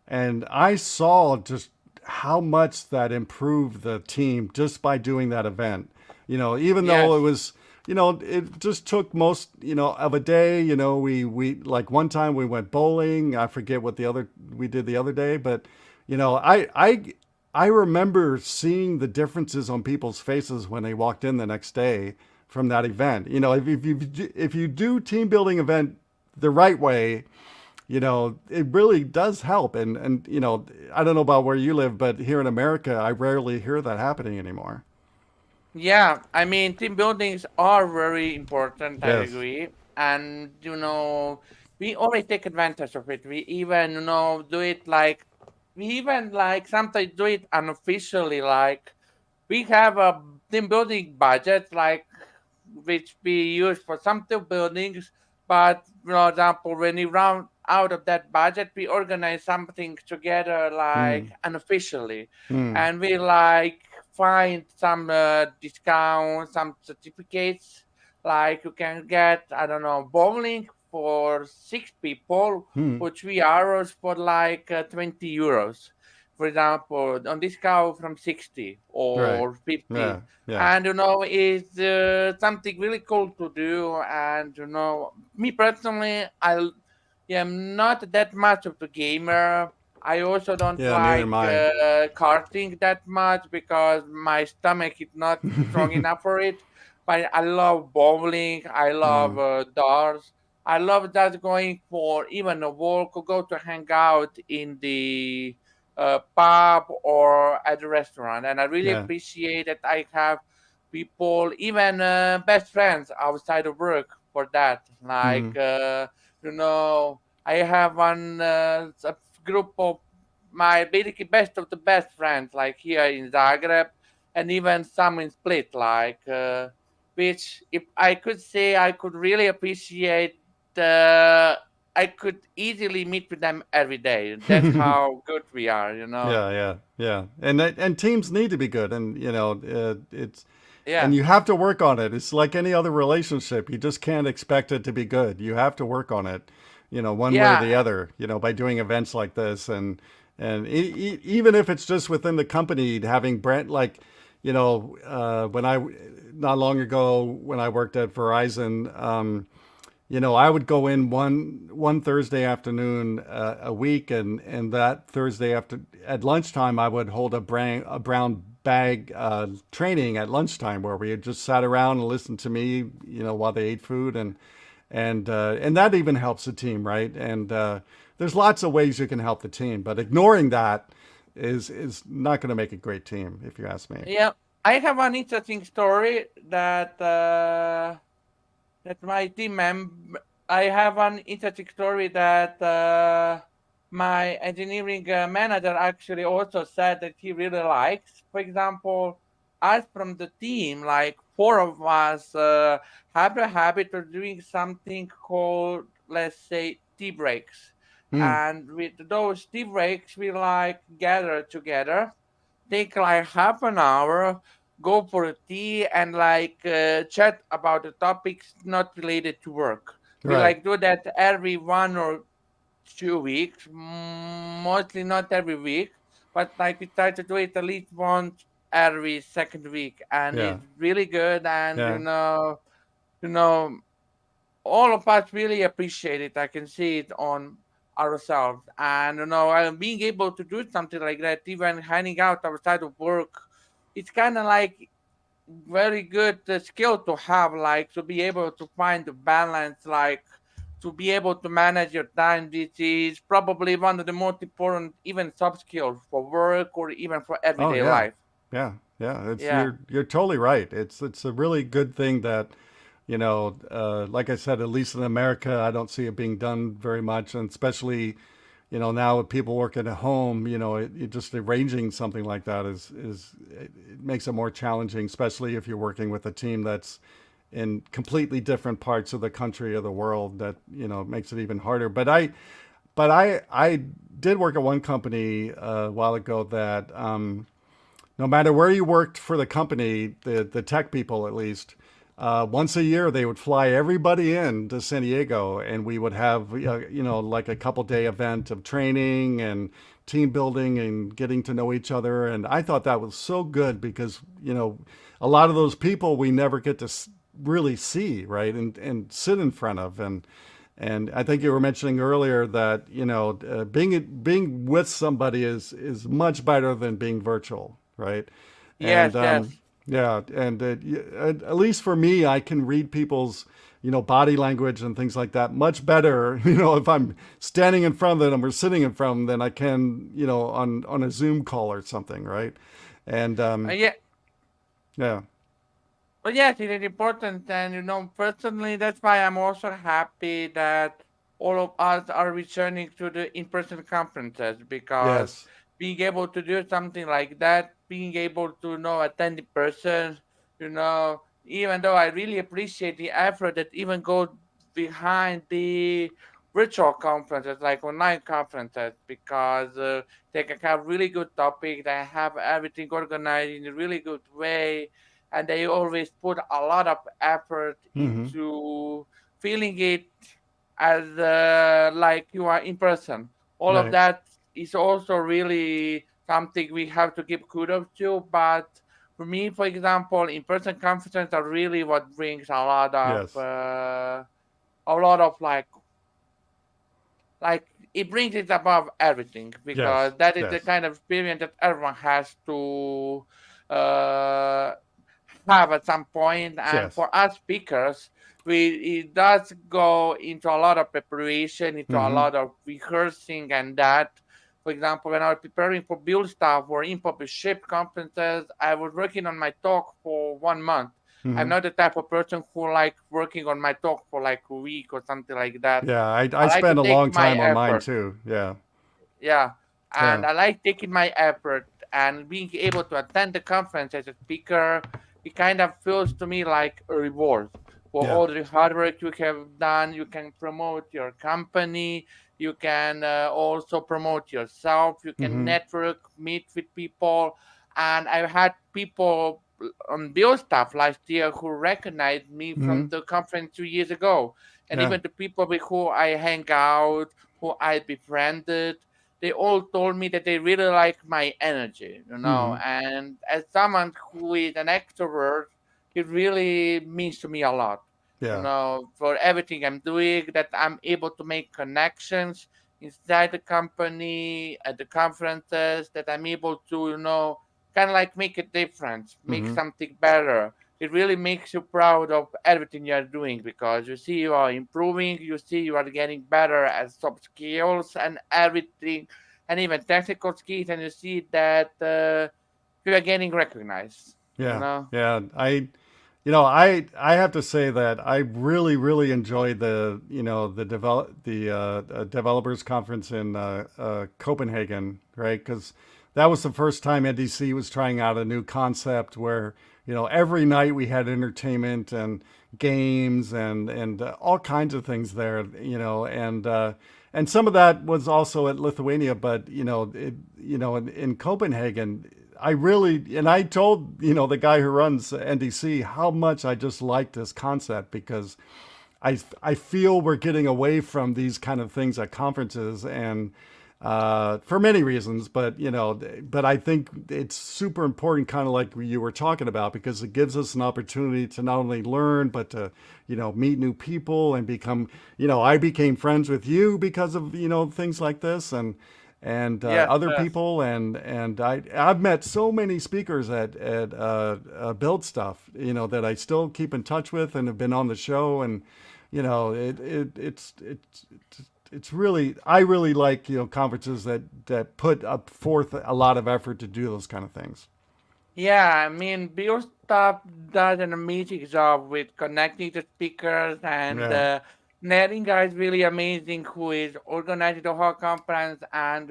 and I saw just how much that improved the team just by doing that event. Even though it Yes. was, it just took most, of a day. We like one time we went bowling. I forget what the other we did the other day, but you know, I I I remember seeing the differences on people's faces when they walked in the next day from that event. If you do team building event the right way, it really does help. And I don't know about where you live, but here in America, I rarely hear that happening anymore. Yeah, I mean, team buildings are very important, I Yes. agree. And, we always take advantage of it. We even, do it like, we even like sometimes do it unofficially. Like, we have a team building budget, like, which we use for some team buildings. But, for example, when we run out of that budget, we organize something together, like, Mm, unofficially. mm, And we like find some discounts, some certificates. Like you can get, I don't know, bowling for 6 people mm. for 3 hours for like €20. For example, on discount from 60 Right. or Yeah. 50. Yeah. And it's something really cool to do. And me personally, I am not that much of a gamer. I also don't Yeah. Neither am like I. karting that much because my stomach is not strong enough for it. But I love bowling. I love Mm, darts. I love just going for even a walk or go to hang out in the pub or at a restaurant. And I really yeah. appreciate that I have people, even best friends outside of work for that. Like, Mm, I have one a group of my basically best of the best friends, like here in Zagreb, and even some in Split, like which if I could say I could really appreciate. I could easily meet with them every day. That's how good we are. yeah. Yeah. Yeah. And teams need to be good, and it's and Yeah, you have to work on it. It's like any other relationship. You just can't expect it to be good. You have to work on it, one way or the yeah, other, by doing events like this. And even if it's just within the company, having brand, like, when not long ago, when I worked at Verizon, I would go in one Thursday afternoon a week, and that Thursday after at lunchtime, I would hold a brown bag training at lunchtime where we had just sat around and listened to me, while they ate food, and that even helps the team, right? And there's lots of ways you can help the team, but ignoring that is not going to make a great team, if you ask me. yeah. I have an interesting story that my team member. I have an interesting story that my engineering manager actually also said that he really likes. For example, us from the team, like four of us, have the habit of doing something called, let's say, tea breaks. Hmm. And with those tea breaks, we like gather together, take like half an hour, go for a tea, and like chat about the topics not related to work. We Right. like do that every 1 or 2 weeks, mostly not every week, but like we try to do it at least once every second week, and Yeah. it's really good. And Yeah. you know, all of us really appreciate it. I can see it on ourselves, and being able to do something like that, even hanging out outside of work, it's kind of like very good skill to have, like to be able to find the balance, like to be able to manage your time. This is probably one of the most important, even soft skills for work or even for Oh everyday yeah, life. yeah, yeah. It's Yeah, you're totally right. It's a really good thing that, like I said, at least in America, I don't see it being done very much, and especially, now with people working at home, it just arranging something like that is it makes it more challenging, especially if you're working with a team that's in completely different parts of the country or the world. That makes it even harder. But I did work at one company a while ago that. No matter where you worked for the company, the tech people at least, once a year they would fly everybody in to San Diego, and we would have like a couple day event of training and team building and getting to know each other. And I thought that was so good because a lot of those people we never get to really see, right, and sit in front of. And I think you were mentioning earlier that being with somebody is much better than being virtual, right? yes, And yes, yeah, and at least for me, I can read people's body language and things like that much better, if I'm standing in front of them or sitting in front of them than I can, on a Zoom call or something, right? And Yeah. yeah, But yes, it is important, and personally, that's why I'm also happy that all of us are returning to the in-person conferences because yes, being able to do something like that, being able to attend in person, even though I really appreciate the effort that even goes behind the virtual conferences, like online conferences, because they can have really good topics, they have everything organized in a really good way, and they always put a lot of effort hmm, into feeling it as like you are in person. All of right, that is also really something we have to give kudos to. But for me, for example, in-person conferences are really what brings yes, a lot of like it brings it above everything because yes, that is the yes, kind of experience that everyone has to uh, have at some point. And yes, for us speakers, we it does go into a lot of preparation, into a hmm, lot of rehearsing, and that. For example, when I was preparing for build stuff or Infobip ship conferences, I was working on my talk for 1 month. I'm hmm. not the type of person who like working on my talk for like a week or something like that. Yeah, I I like to spent a take long my time on mine effort. too. Yeah, Yeah. yeah, And I like taking my effort and being able to attend the conference as a speaker. It kind of feels to me like a reward for yeah, all the hard work you have done. You can promote your company. You can also promote yourself. You can hmm, network, meet with people. And I've had people on Bill staff last year who recognized me hmm, from the conference 2 years ago. And yeah, even the people with who I hang out, who I befriended, they all told me that they really like my energy, hmm, and as someone who is an extrovert, it really means to me a lot, yeah, for everything I'm doing, that I'm able to make connections inside the company, at the conferences, that I'm able to, kind of like make a difference, make hmm, something better. It really makes you proud of everything you are doing because you see you are improving, you see you are getting better at soft skills and everything, and even technical skills, and you see that you are getting recognized. You yeah, know. yeah. I have to say that I really, really enjoyed the developers conference in Copenhagen, right? Because that was the first time NDC was trying out a new concept where every night we had entertainment and games and all kinds of things there, and some of that was also at Lithuania, but in Copenhagen, I told, the guy who runs NDC how much I just like this concept because I feel we're getting away from these kind of things at conferences and for many reasons, but I think it's super important, kind of like you were talking about, because it gives us an opportunity to not only learn, but to, meet new people and become, I became friends with you because of, things like this and Yes. other Yes. people and I've met so many speakers at Build Stuff, that I still keep in touch with and have been on the show and it's really I really like conferences that put up forth a lot of effort to do those kind of things. Yeah, I mean, Bill Staff does an amazing job with connecting the speakers, and Yeah. Neringa is really amazing, who is organizing the whole conference. And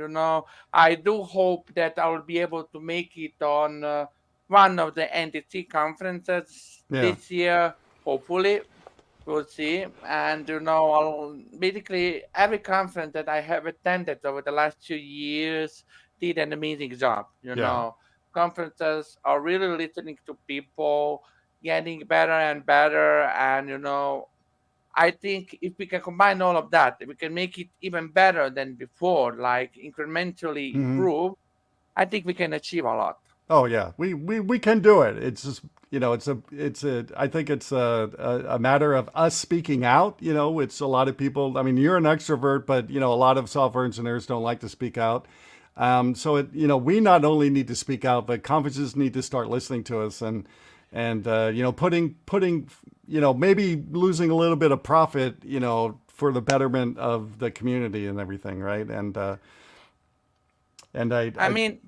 I do hope that I will be able to make it on one of the NTT conferences Yeah. this year. Hopefully, we'll see. And basically every conference that I have attended over the last 2 years did an amazing job. Yeah. Conferences are really listening to people, getting better and better. And I think if we can combine all of that, if we can make it even better than before, like incrementally Hmm. improve, I think we can achieve a lot. Oh yeah, we can do it. It's just it's a I think it's a matter of us speaking out. It's a lot of people. I mean, you're an extrovert, but a lot of software engineers don't like to speak out. So we not only need to speak out, but conferences need to start listening to us. and putting maybe losing a little bit of profit, for the betterment of the community and everything, right? And I mean,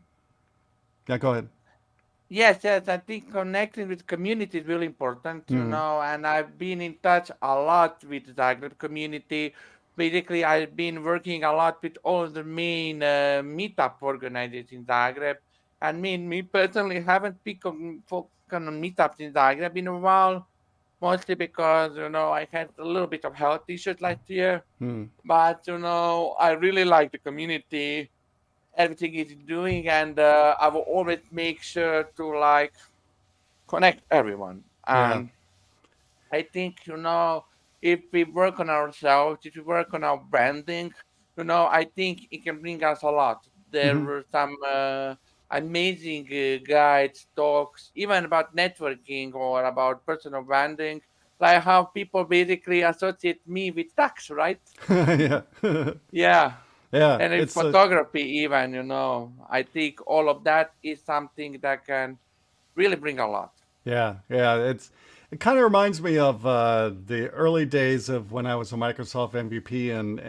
yeah, go ahead. yes, I think connecting with community is really important, Hmm. and I've been in touch a lot with the Zagreb community. Basically, I've been working a lot with all the main meetup organizers in Zagreb. And me personally haven't picked on focused on meetups in Zagreb in a while, mostly because, I had a little bit of health issues last year. Hmm. But, I really like the community, everything it's doing, and I will always make sure to like connect everyone. Yeah. And I think, if we work on ourselves, if we work on our branding, I think it can bring us a lot. There Hmm. were some amazing guides, talks, even about networking or about personal branding, like how people basically associate me with tax, right? Yeah. Yeah. Yeah. And in It's photography, even, I think all of that is something that can really bring a lot. Yeah, yeah. It kind of reminds me of the early days of when I was a Microsoft MVP, and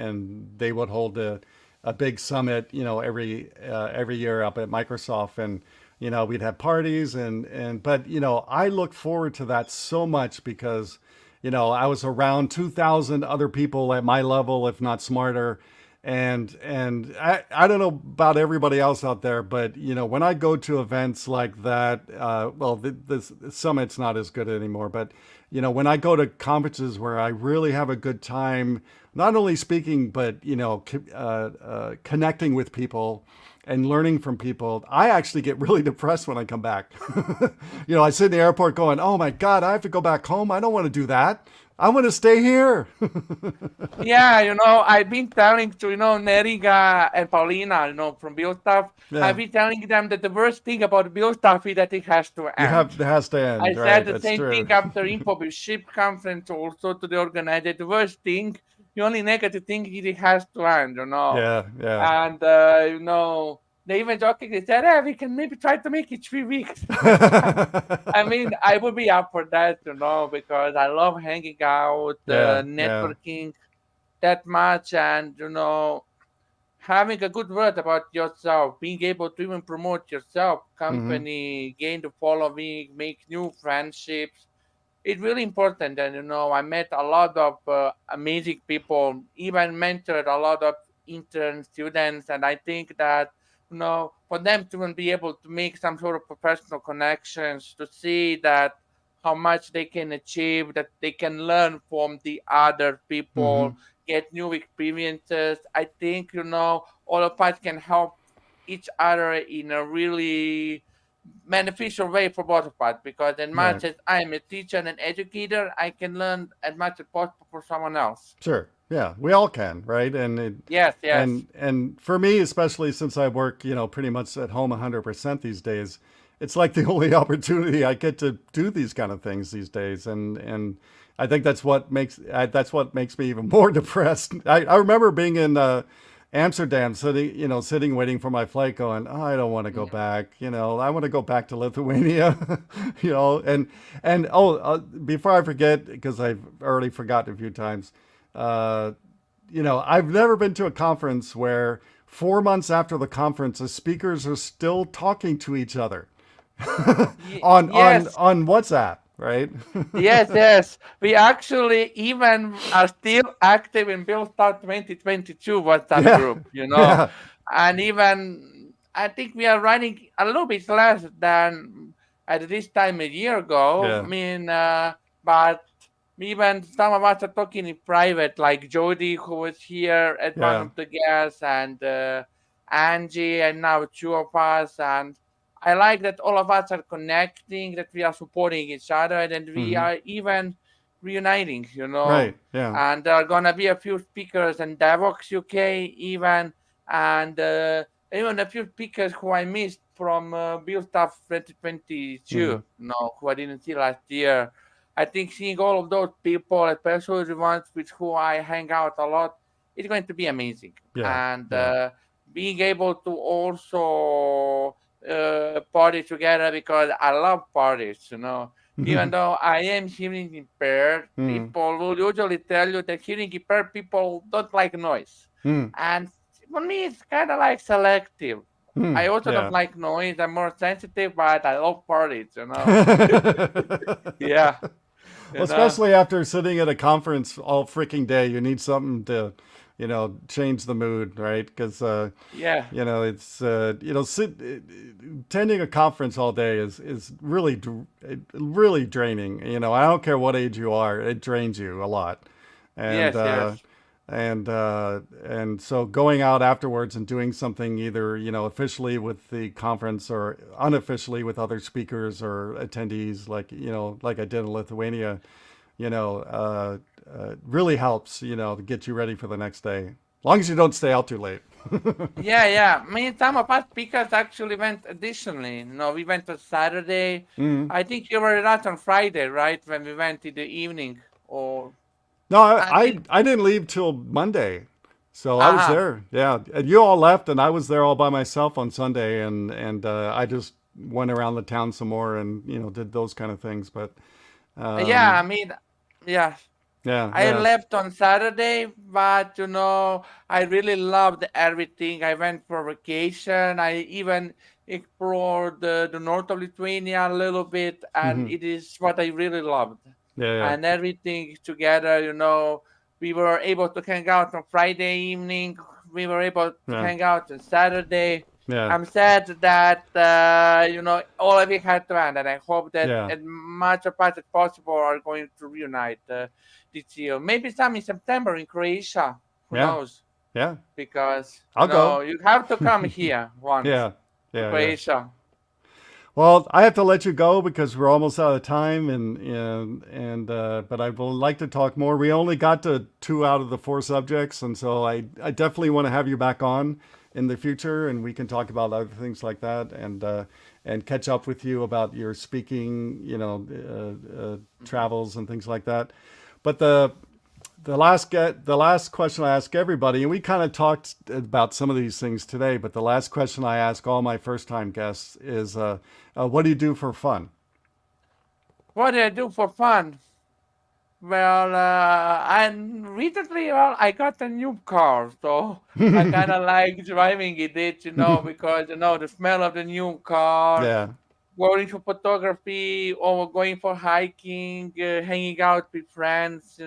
they would hold a big summit, every year up at Microsoft, and we'd have parties, but I look forward to that so much because I was around 2,000 other people at my level, if not smarter. And I don't know about everybody else out there, but when I go to events like that, well, the summit's not as good anymore, but when I go to conferences where I really have a good time, not only speaking, but connecting with people and learning from people, I actually get really depressed when I come back. I sit in the airport going, "Oh my God, I have to go back home. I don't want to do that. I want to stay here." Yeah, I've been telling to, Neriga and Paulina, from Build Stuff, I've Yeah, been telling them that the worst thing about Build Stuff is that it has to end. it has to I end, said right? the That's same true. thing after Infobip ship conference also to the organizer. The worst thing, the only negative thing is it has to end. Yeah, yeah. And, they even jokingly said, we can maybe try to make it 3 weeks. I mean, I would be up for that, because I love hanging out, Yeah, yeah. networking that much, and having a good word about yourself, being able to even promote yourself, Hmm. company, gain the following, make new friendships. It's really important. And I met a lot of amazing people, even mentored a lot of intern students, and I think that for them to even be able to make some sort of professional connections, to see that how much they can achieve, that they can learn from the other Hmm. people, get new experiences. I think all of us can help each other in a really beneficial way for both of us, because as Right. much as I'm a teacher and an educator, I can learn as much as possible for someone else. Sure. Yeah, we all can, right? Yes, yes. And for me, especially since I work, pretty much at home 100% these days, it's like the only opportunity I get to do these kind of things these days, and I think that's what makes me even more depressed. I remember being in Amsterdam, sitting waiting for my flight, going, "Oh, I don't want to go Yeah. back. I want to go back to Lithuania." Before I forget, because I've already forgotten a few times, uh, I've never been to a conference where 4 months after the conference, the speakers are still talking to each other Yes, on WhatsApp, right? yes. We actually even are still active in Build Start 2022 WhatsApp Yeah, group, yeah, and even I think we are running a little bit less than at this time a year ago. I yeah. mean, but even some of us are talking in private, like Jody, who was here as one Yeah. of the guests, and Angie, and now two of us. And I like that all of us are connecting, that we are supporting each other, and we Hmm. are even reuniting. Right. Yeah. And there are gonna be a few speakers in Davos, UK, even, and even a few speakers who I missed from Build Stuff 2022, Hmm. who I didn't see last year. I think seeing all of those people, especially the ones with who I hang out a lot, is going to be amazing. Yeah. And Yeah. being able to also party together, because I love parties. Even though I am hearing impaired, Mm, people will usually tell you that hearing impaired people don't like noise. mm, And for me, it's kind of like selective. I mm, also don't yeah. like noise. I'm more sensitive, but I love parties. Yeah, Well, you know. especially after sitting at a conference all freaking day, you need something to, change the mood, right? Because Yeah. it's attending a conference all day is really really draining. I don't care what age you are, it drains you a lot, and Yes, uh, yes. and so going out afterwards and doing something either officially with the conference or unofficially with other speakers or attendees, like like I did in Lithuania, you know, uh, really helps to get you ready for the next day. As long as you don't stay out too late. Yeah, yeah. I mean, some of us speakers actually went additionally. We went on Saturday. Mhm. I think you were not on Friday, right? When we went in the evening, or No, I think. I didn't leave till Monday, so I was Ah, there. Yeah, and you all left, and I was there all by myself on Sunday, and I just went around the town some more and did those kind of things. But yeah. I um, mean, yeah. yeah, I yeah, left on Saturday, but I really loved everything. I went for vacation. I even explored the north of Lithuania a little bit, and hmm, it is what I really loved. yeah, And everything together. We were able to hang out on Friday evening. We were able to yeah, hang out on Saturday. yeah, I'm sad that all of it had to end, and I hope that yeah, as much of us as possible are going to reunite this year. Maybe some in September in Croatia. Who yeah, knows? yeah. Because I'll go. you have to come here once Yeah, to yeah, yeah. Croatia. Well, I have to let you go because we're almost out of time, and but I would like to talk more. We only got to 2 out of the 4 subjects, and so I definitely want to have you back on in the future, and we can talk about other things like that, and catch up with you about your speaking, travels and things like that. But the last question I ask everybody, and we kind of talked about some of these things today, but the last question I ask all my first time guests is, what do you do for fun? What do I do for fun? Well, I got a new car, so I kind of like driving it, because the smell of the new car, Yeah, going for photography or going for hiking, hanging out with friends.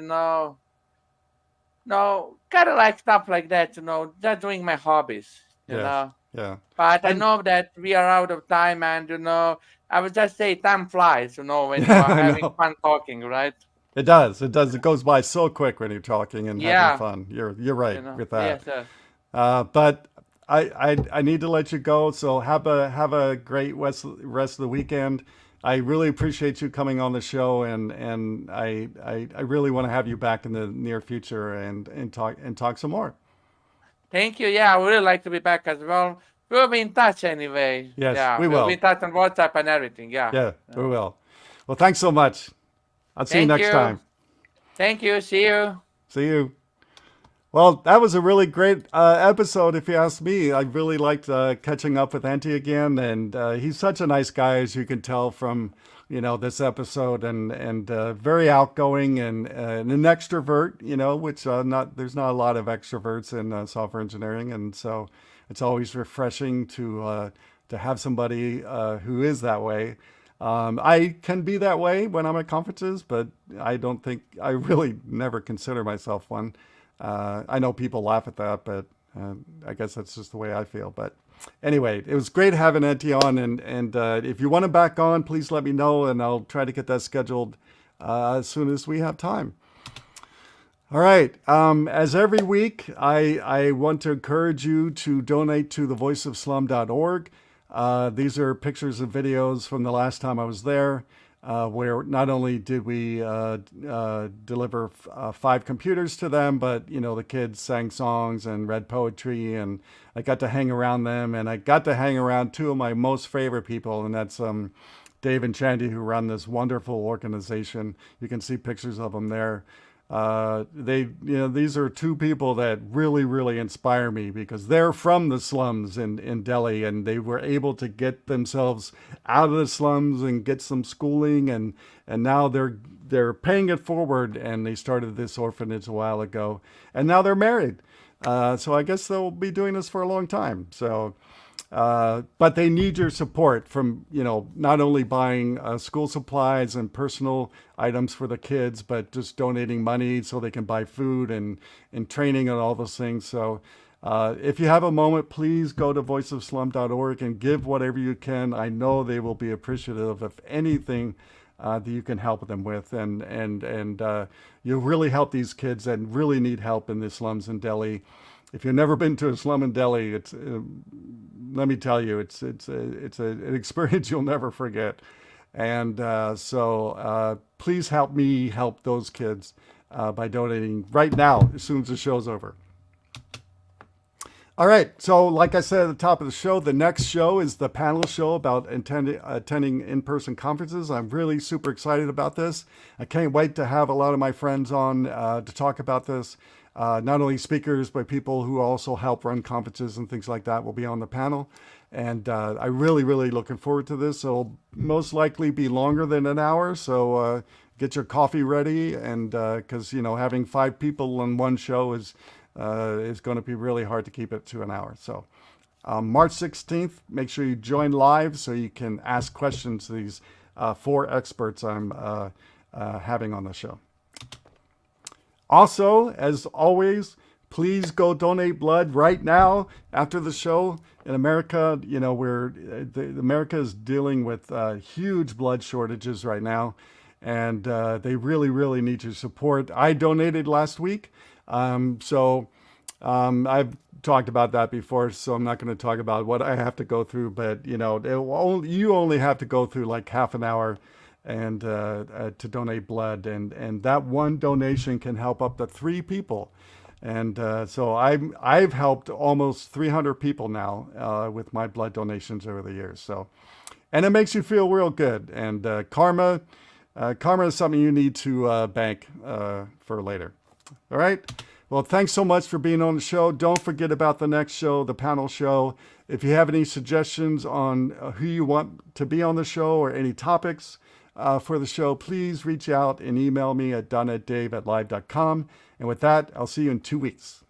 No, kind of like stuff like that, just doing my hobbies, you yes, know. yeah. But I I know that we are out of time, and I would just say time flies, when you yeah, are I having know. fun talking, right? It does. It does. It goes by so quick when you're talking and having Yeah, fun. You're right with that. yes, sir. But I need to let you go. So have a great rest of the weekend. I really appreciate you coming on the show, and I really want to have you back in the near future and talk some more. Thank you. Yeah, I would really like to be back as well. We'll be in touch anyway. Yes, Yeah, we we'll be will. in touch on WhatsApp and everything. Yeah. Yeah, we Yeah. will. Well, thanks so much. I'll see you Thank next you. time. Thank you. See you. See you. Well, that was a really great episode, if you ask me. I really liked catching up with Ante again, and he's such a nice guy, as you can tell from this episode, and very outgoing and an extrovert. Which not there's not a lot of extroverts in software engineering, and so it's always refreshing to have somebody who is that way. I can be that way when I'm at conferences, but I don't think I really never consider myself one. I know people laugh at that, but I guess that's just the way I feel. But anyway, it was great having Eti on, and if you want him back on, please let me know, and I'll try to get that scheduled as soon as we have time. All right. As every week, I want to encourage you to donate to thevoiceofslum.org. These are pictures and videos from the last time I was there, where not only did we deliver 5 computers to them, but the kids sang songs and read poetry, and I got to hang around them, and I got to hang around 2 of my most favorite people, and that's Dave and Chandy, who run this wonderful organization. You can see pictures of them there. These are two people that really, really inspire me because they're from the slums in Delhi, and they were able to get themselves out of the slums and get some schooling, and now they're paying it forward, and they started this orphanage a while ago, and now they're married. So I guess they'll be doing this for a long time. So, but they need your support from, not only buying school supplies and personal items for the kids, but just donating money so they can buy food and training and all those things. So if you have a moment, please go to voiceofslum.org and give whatever you can. I know they will be appreciative of anything that you can help them with, and you'll really help these kids that really need help in the slums in Delhi. If you've never been to a slum in Delhi, it's let me tell you, it's an experience you'll never forget. And so please help me help those kids by donating right now as soon as the show's over. All right, so like I said at the top of the show, the next show is the panel show about attending in-person conferences. I'm really super excited about this. I can't wait to have a lot of my friends on to talk about this. Not only speakers, but people who also help run conferences and things like that will be on the panel. And I'm really, really looking forward to this. It'll most likely be longer than an hour, so get your coffee ready. And because, having 5 people on one show is going to be really hard to keep it to an hour. So March 16th, make sure you join live so you can ask questions to these 4 experts I'm having on the show. Also, as always, please go donate blood right now after the show. In America, America is dealing with huge blood shortages right now, and they really, really need your support. I donated last week. So I've talked about that before, so I'm not going to talk about what I have to go through, but you only have to go through like half an hour and to donate blood, and that one donation can help up to 3 people. And so I've helped almost 300 people now with my blood donations over the years. So, and it makes you feel real good. And karma is something you need to bank for later. All right. Well, thanks so much for being on the show. Don't forget about the next show, the panel show. If you have any suggestions on who you want to be on the show or any topics for the show, please reach out and email me at dotNetDave@live.com. And with that, I'll see you in 2 weeks.